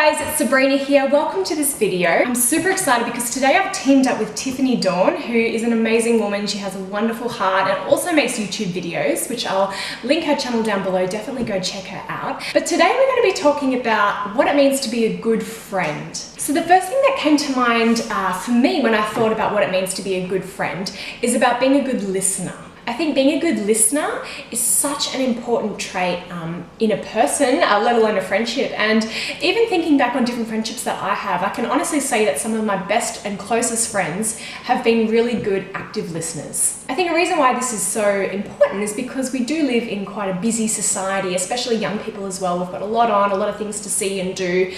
Hi guys, it's Sabrina here. Welcome to this video. I'm super excited because today I've teamed up with Tiffany Dawn, who is an amazing woman. She has a wonderful heart and also makes YouTube videos, which I'll link her channel down below. Definitely go check her out. But today we're going to be talking about what it means to be a good friend. So the first thing that came to mind for me when I thought about what it means to be a good friend is about being a good listener. I think being a good listener is such an important trait in a person, let alone a friendship. And even thinking back on different friendships that I have, I can honestly say that some of my best and closest friends have been really good active listeners. I think a reason why this is so important is because we do live in quite a busy society, especially young people as well. We've got a lot on, a lot of things to see and do.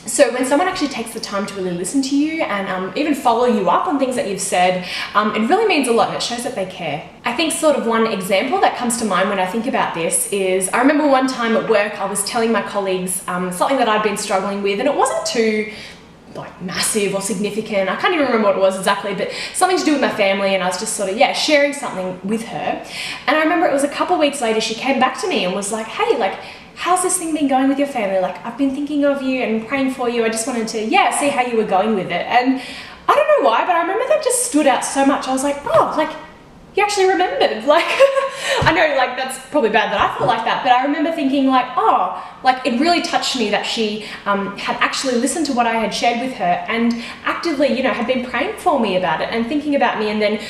So when someone actually takes the time to really listen to you and even follow you up on things that you've said, it really means a lot and it shows that they care. I think sort of one example that comes to mind when I think about this is, I remember one time at work I was telling my colleagues something that I'd been struggling with, and it wasn't too massive or significant. I can't even remember what it was exactly, but something to do with my family, and I was just sort of, sharing something with her. And I remember it was a couple of weeks later, she came back to me and was like, hey, how's this thing been going with your family? I've been thinking of you and praying for you. I just wanted to, see how you were going with it. And I don't know why, but I remember that just stood out so much. I was like, oh, you actually remembered. I know, that's probably bad that I felt like that, but I remember thinking it really touched me that she had actually listened to what I had shared with her and actively, had been praying for me about it and thinking about me, and then,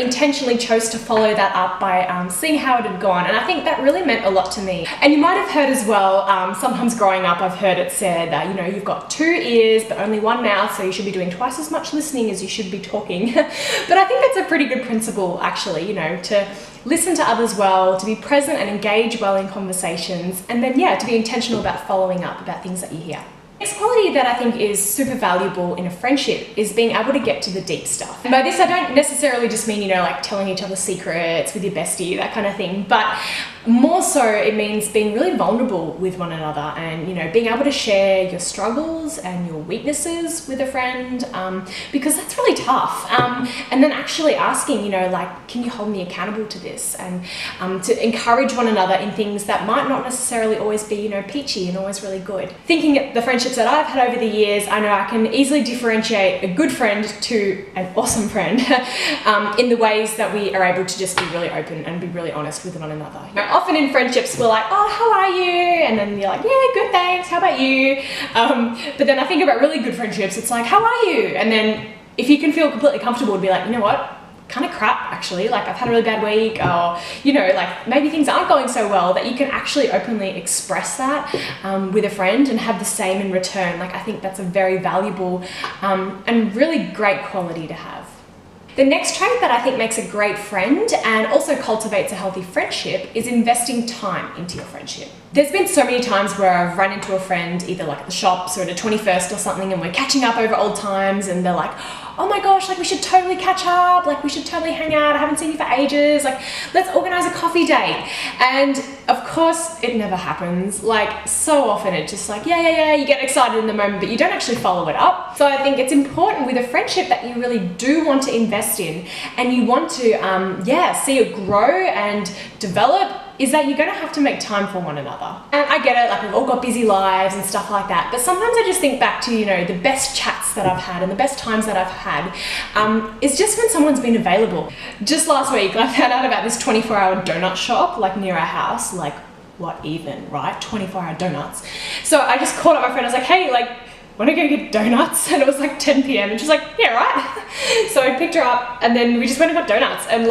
intentionally chose to follow that up by seeing how it had gone. And I think that really meant a lot to me. And you might have heard as well, sometimes growing up, I've heard it said that, you've got 2 ears but only 1 mouth, so you should be doing twice as much listening as you should be talking. But I think that's a pretty good principle, actually, to listen to others well, to be present and engage well in conversations, and then, to be intentional about following up about things that you hear. Next quality that I think is super valuable in a friendship is being able to get to the deep stuff. And by this, I don't necessarily just mean, telling each other secrets with your bestie, that kind of thing, but more so it means being really vulnerable with one another and, being able to share your struggles and your weaknesses with a friend, because that's really tough. And then actually asking, can you hold me accountable to this? And to encourage one another in things that might not necessarily always be, peachy and always really good. Thinking at the friendships that I've had over the years, I know I can easily differentiate a good friend to an awesome friend in the ways that we are able to just be really open and be really honest with one another. Often in friendships, we're like, oh, how are you? And then you're like, yeah, good, thanks. How about you? But then I think about really good friendships, it's like, how are you? And then if you can feel completely comfortable to be like, you know what? Kind of crap, actually. I've had a really bad week, or, maybe things aren't going so well, that you can actually openly express that with a friend and have the same in return. I think that's a very valuable and really great quality to have. The next trait that I think makes a great friend and also cultivates a healthy friendship is investing time into your friendship. There's been so many times where I've run into a friend either at the shops or at a 21st or something, and we're catching up over old times, and they're like, oh my gosh, we should totally catch up, we should totally hang out, I haven't seen you for ages, let's organize a coffee date. And of course it never happens. So often it's just yeah, you get excited in the moment, but you don't actually follow it up. So I think it's important with a friendship that you really do want to invest in and you want to see it grow and develop, is that you're going to have to make time for one another. And I get it, we've all got busy lives and stuff like that, but sometimes I just think back to, the best chats that I've had and the best times that I've had is just when someone's been available. Just last week, I found out about this 24-hour donut shop, near our house. What even, right? 24-hour donuts. So I just called up my friend, I was like, hey, want to go get donuts? And it was 10 p.m. and she's like, yeah, right. So I picked her up and then we just went and got donuts, and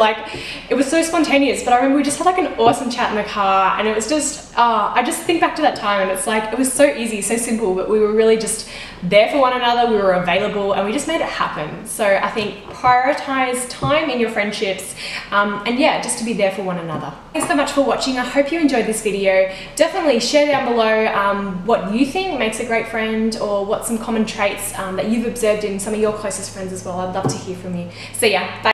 it was so spontaneous, but I remember we just had an awesome chat in the car, and it was just, I just think back to that time and it's it was so easy, so simple, but we were really just there for one another, we were available, and we just made it happen. So I think prioritize time in your friendships, and just to be there for one another. Thanks so much for watching. I hope you enjoyed this video. Definitely share down below what you think makes a great friend, or what some common traits that you've observed in some of your closest friends as well. I'd love to hear from you. See ya. Bye.